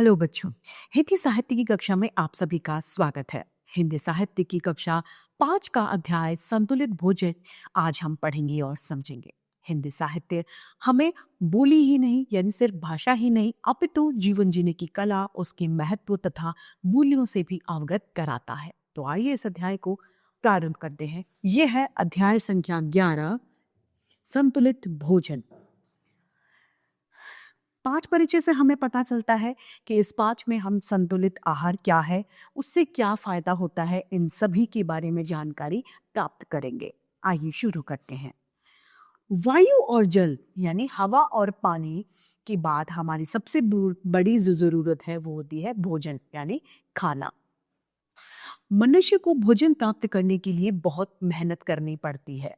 Hello बच्चों। हिंदी साहित्य की कक्षा में आप सभी का स्वागत है। हिंदी साहित्य की कक्षा 5 का अध्याय संतुलित भोजन आज हम पढ़ेंगे और समझेंगे। हिंदी साहित्य हमें बोली ही नहीं यानी सिर्फ भाषा ही नहीं अपितु जीवन जीने की कला, उसके महत्व तथा मूल्यों से भी अवगत कराता है। तो आइए इस अध्याय को प्रारंभ करते हैं। यह है अध्याय संख्या 11, संतुलित भोजन। पाठ परिचय से हमें पता चलता है कि इस पाठ में हम संतुलित आहार क्या है, उससे क्या फायदा होता है, इन सभी के बारे में जानकारी प्राप्त करेंगे। आइए शुरू करते हैं। वायु और जल यानी हवा और पानी के बाद हमारी सबसे बड़ी जो जरूरत है वो होती है भोजन यानी खाना। मनुष्य को भोजन प्राप्त करने के लिए बहुत मेहनत करनी पड़ती है।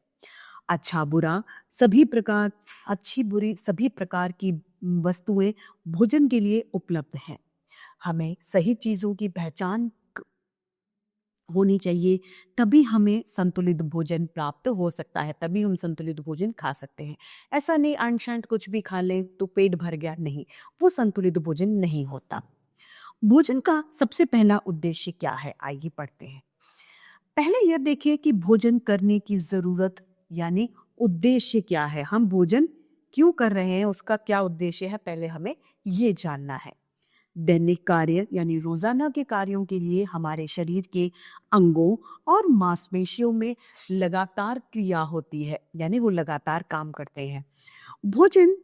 अच्छा बुरा सभी प्रकार अच्छी बुरी सभी प्रकार की वस्तुएं भोजन के लिए उपलब्ध हैं। हमें सही चीजों की पहचान होनी चाहिए, तभी हमें संतुलित भोजन प्राप्त हो सकता है, तभी हम संतुलित भोजन खा सकते हैं। ऐसा नहीं अनशंट कुछ भी खा लें तो पेट भर गया, नहीं, वो संतुलित भोजन नहीं होता। भोजन का सबसे पहला उद्देश्य क्या है, आइए पढ़ते हैं। पहले यह देखिए कि भोजन करने की जरूरत यानी उद्देश्य क्या है। हम भोजन क्यों कर रहे हैं, उसका क्या उद्देश्य है, पहले हमें ये जानना है। दैनिक कार्य यानी रोजाना के कार्यों के लिए हमारे शरीर के अंगों और मांसपेशियों में लगातार क्रिया होती है, यानी वो लगातार काम करते हैं। भोजन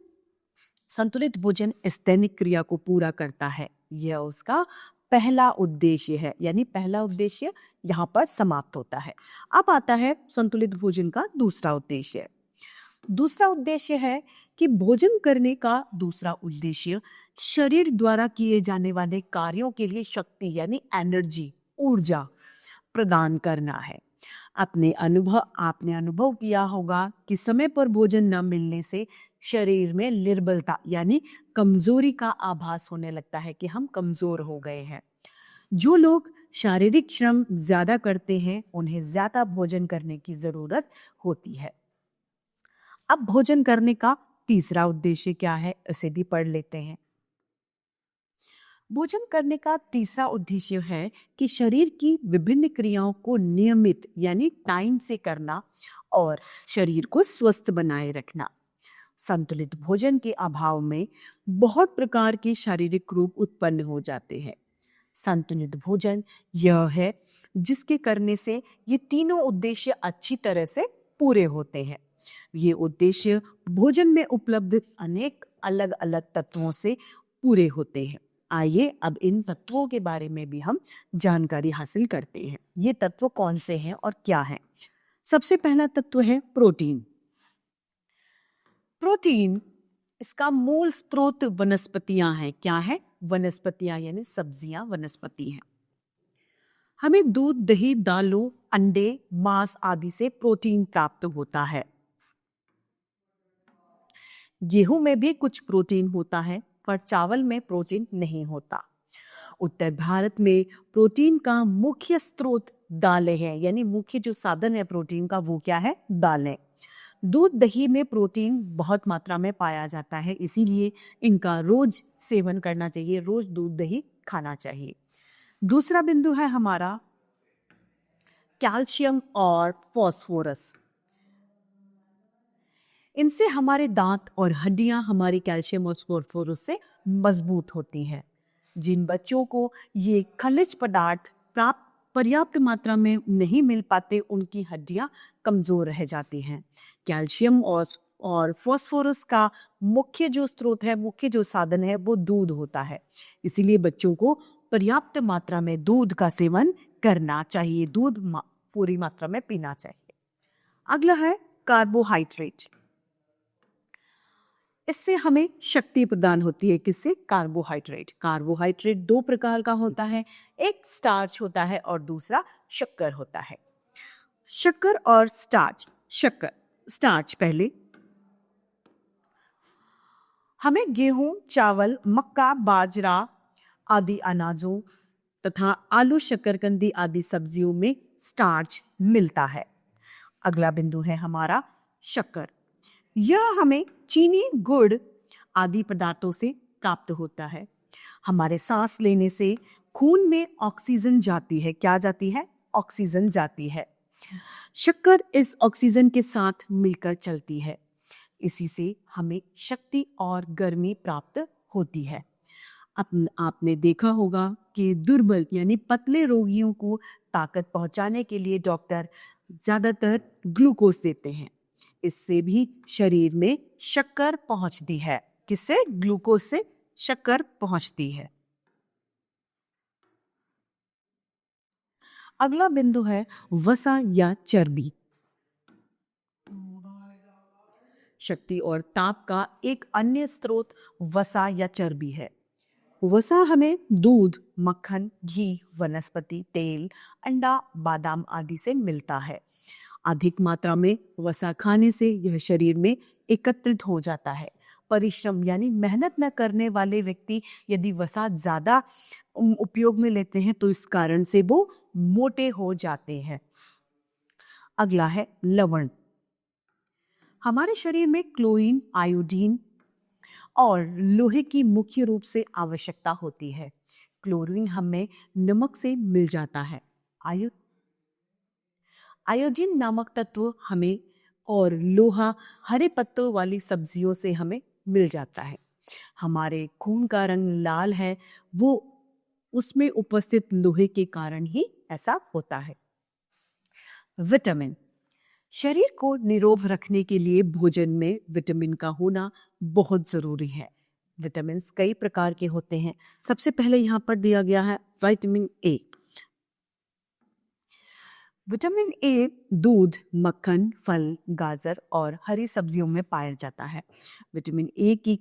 संतुलित भोजन इस दैनिक क्रिया को पूरा करता है, यह उसका पहला उद्देश्य है, यानी पहला उद्देश्य यहाँ पर समाप्त होता है। अब आता है संतुलित भोजन का दूसरा उद्देश्य। दूसरा उद्देश्य है कि भोजन करने का दूसरा उद्देश्य शरीर द्वारा किए जाने वाले कार्यों के लिए शक्ति यानी एनर्जी, ऊर्जा प्रदान करना है। आपने अनुभव किया होगा कि समय पर भोजन न मिलने से शरीर में निर्बलता यानी कमजोरी का आभास होने लगता है कि हम कमजोर हो गए हैं। जो लोग शारीरिक श्रम ज्यादा करते हैं उन्हें ज्यादा भोजन करने की जरूरत होती है। अब भोजन करने का तीसरा उद्देश्य क्या है, इसे भी पढ़ लेते हैं। भोजन करने का तीसरा उद्देश्य है कि शरीर की विभिन्न क्रियाओं को नियमित यानी टाइम से करना और शरीर को स्वस्थ बनाए रखना। संतुलित भोजन के अभाव में बहुत प्रकार के शारीरिक रूप उत्पन्न हो जाते हैं। संतुलित भोजन यह है जिसके करने से ये तीनों उद्देश्य अच्छी तरह से पूरे होते हैं। ये उद्देश्य भोजन में उपलब्ध अनेक अलग अलग तत्वों से पूरे होते हैं। आइए अब इन तत्वों के बारे में भी हम जानकारी हासिल करते हैं। ये तत्व कौन से हैं और क्या हैं? सबसे पहला तत्व है प्रोटीन। प्रोटीन इसका मूल स्रोत वनस्पतियां हैं। क्या है? वनस्पतियां यानी सब्जियां वनस्पति हैं। हमें दूध, दही, दालों, अंडे, मांस आदि से प्रोटीन प्राप्त होता है। गेहूं में भी कुछ प्रोटीन होता है पर चावल में प्रोटीन नहीं होता। उत्तर भारत में प्रोटीन का मुख्य स्रोत दालें हैं, यानी मुख्य जो साधन है प्रोटीन का वो क्या है? दालें। दूध, दही में प्रोटीन बहुत मात्रा में पाया जाता है, इसीलिए इनका रोज सेवन करना चाहिए, रोज दूध दही खाना चाहिए। दूसरा बिंदु है हमारा कैल्शियम और फास्फोरस। इनसे हमारे दांत और हड्डियां हमारी कैल्शियम और फास्फोरस से मजबूत होती हैं। जिन बच्चों को ये खनिज पदार्थ पर्याप्त मात्रा में नहीं मिल पाते उनकी हड्डियां कमजोर रह जाती हैं। कैल्शियम और फास्फोरस का मुख्य जो स्रोत है, मुख्य जो साधन है वो दूध होता है, इसीलिए बच्चों को पर्याप्त मात्रा में दूध का सेवन करना चाहिए, पूरी मात्रा में पीना चाहिए। अगला है कार्बोहाइड्रेट। इससे हमें शक्ति प्रदान होती है। किससे? कार्बोहाइड्रेट। कार्बोहाइड्रेट दो प्रकार का होता है, एक स्टार्च होता है और दूसरा शक्कर होता है। शक्कर और स्टार्च। स्टार्च पहले हमें गेहूं, चावल, मक्का, बाजरा आदि अनाजों तथा आलू, शकरकंदी आदि सब्जियों में स्टार्च मिलता है। अगला बिंदु है हमारा शक्कर। यह हमें चीनी, गुड़ आदि पदार्थों से प्राप्त होता है। हमारे सांस लेने से खून में ऑक्सीजन जाती है। क्या जाती है? ऑक्सीजन जाती है। शक्कर इस ऑक्सीजन के साथ मिलकर चलती है। इसी से हमें शक्ति और गर्मी प्राप्त होती है। आपने देखा होगा कि दुर्बल यानी पतले रोगियों को ताकत पहुंचाने के लिए डॉक्टर ज्यादातर ग्लूकोज देते हैं। इससे भी शरीर में शक्कर पहुंचती है। किससे? ग्लूकोज से शक्कर पहुंचती है। अगला बिंदु है वसा या चर्बी। शक्ति और ताप का एक अन्य स्रोत वसा या चर्बी है। वसा हमें दूध, मक्खन, घी, वनस्पति तेल, अंडा, बादाम आदि से मिलता है। अधिक मात्रा में वसा खाने से यह शरीर में एकत्रित हो जाता है। परिश्रम यानी मेहनत न करने वाले व्यक्ति यदि वसा ज्यादा उपयोग में लेते हैं तो इस कारण से वो मोटे हो जाते हैं। अगला है लवण। हमारे शरीर में क्लोरीन, आयोडीन और लोहे की मुख्य रूप से आवश्यकता होती है। क्लोरीन हमें नमक से मिल जाता है। आयोडीन नामक तत्व हमें और लोहा हरे पत्तों वाली सब्जियों से हमें मिल जाता है। हमारे खून का रंग लाल है, वो उसमें उपस्थित लोहे के कारण ही ऐसा होता है। विटामिन। शरीर को निरोग रखने के लिए भोजन में विटामिन का होना बहुत जरूरी है। विटामिन कई प्रकार के होते हैं। सबसे पहले यहाँ पर दिया गया है विटामिन ए। विटामिन ए दूध, मक्खन, फल, गाजर और हरी सब्जियों में पाया जाता है। विटामिन ए की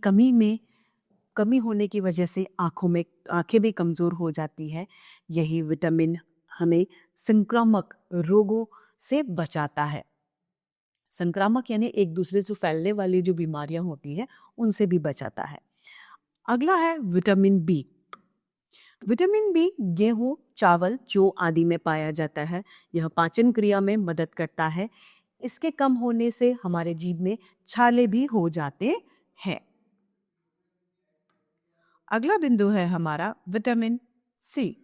कमी होने की वजह से आंखें भी कमजोर हो जाती है। यही विटामिन हमें संक्रामक रोगों से बचाता है। संक्रामक यानी एक दूसरे से फैलने वाली जो बीमारियां होती हैं उनसे भी बचाता है। अगला है विटामिन बी। विटामिन बी गेहूं, चावल, जौ आदि में पाया जाता है। यह पाचन क्रिया में मदद करता है। इसके कम होने से हमारे जीभ में छाले भी हो जाते हैं। अगला बिंदु है हमारा विटामिन सी।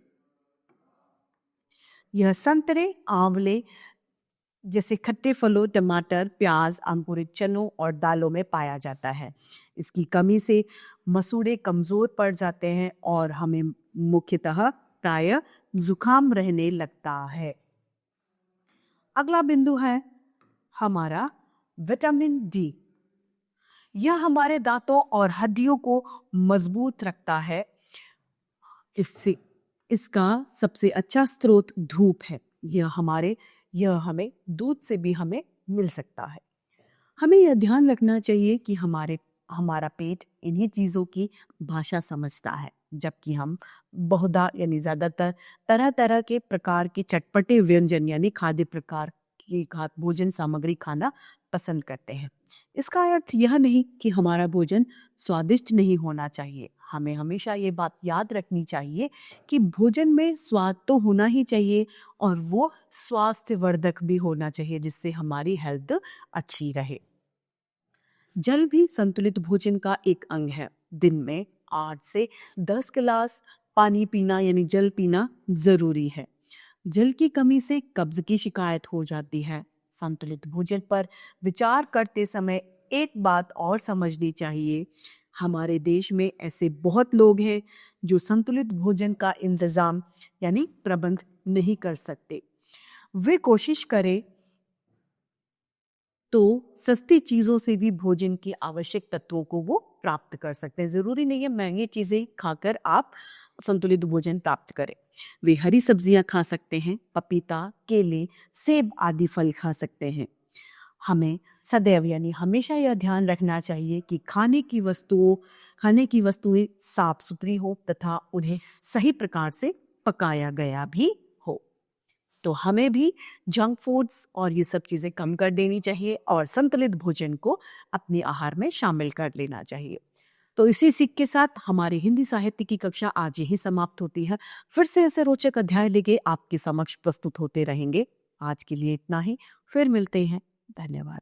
यह संतरे, आंवले जैसे खट्टे फलों, टमाटर, प्याज, अंकुरित चनों और दालों में पाया जाता है। इसकी कमी से मसूड़े कमजोर पड़ जाते हैं और हमें मुख्यतः प्रायः जुकाम रहने लगता है। अगला बिंदु है हमारा विटामिन डी। यह हमारे दांतों और हड्डियों को मजबूत रखता है। इसका सबसे अच्छा स्रोत धूप है। यह हमें दूध से भी हमें मिल सकता है। हमें यह ध्यान रखना चाहिए कि हमारा पेट इन्हीं चीजों की भाषा समझता है, जबकि हम बहुधा यानी ज्यादातर तरह तरह के प्रकार के चटपटे व्यंजन यानी खाद्य प्रकार की भोजन सामग्री खाना पसंद करते हैं। इसका अर्थ यह नहीं कि हमारा भोजन स्वादिष्ट नहीं होना चाहिए। हमें हमेशा ये बात याद रखनी चाहिए कि भोजन में स्वाद तो होना ही चाहिए और वो स्वास्थ्यवर्धक भी होना चाहिए, जिससे हमारी हेल्थ अच्छी रहे। जल भी संतुलित भोजन का एक अंग है। दिन में 8 से 10 गिलास पानी पीना यानी जल पीना जरूरी है। जल की कमी से कब्ज की शिकायत हो जाती है। संतुलित भोजन पर विचार करते समय एक बात और समझनी चाहिए। हमारे देश में ऐसे बहुत लोग हैं जो संतुलित भोजन का इंतजाम यानी प्रबंध नहीं कर सकते। वे कोशिश करें तो सस्ती चीजों से भी भोजन के आवश्यक तत्वों को वो प्राप्त कर सकते हैं। जरूरी नहीं है महंगी चीजें खाकर आप संतुलित भोजन प्राप्त करें। वे हरी सब्जियां खा सकते हैं, पपीता, केले, सेब आदि फल खा सकते हैं। हमें सदैव यानी हमेशा यह ध्यान रखना चाहिए कि खाने की वस्तुएं साफ सुथरी हो तथा उन्हें सही प्रकार से पकाया गया भी हो। तो हमें भी जंक फूड्स और ये सब चीजें कम कर देनी चाहिए और संतुलित भोजन को अपने आहार में शामिल कर लेना चाहिए। तो इसी सीख के साथ हमारी हिंदी साहित्य की कक्षा आज यही समाप्त होती है। फिर से ऐसे रोचक अध्याय लेके आपके समक्ष प्रस्तुत होते रहेंगे। आज के लिए इतना ही, फिर मिलते हैं। धन्यवाद।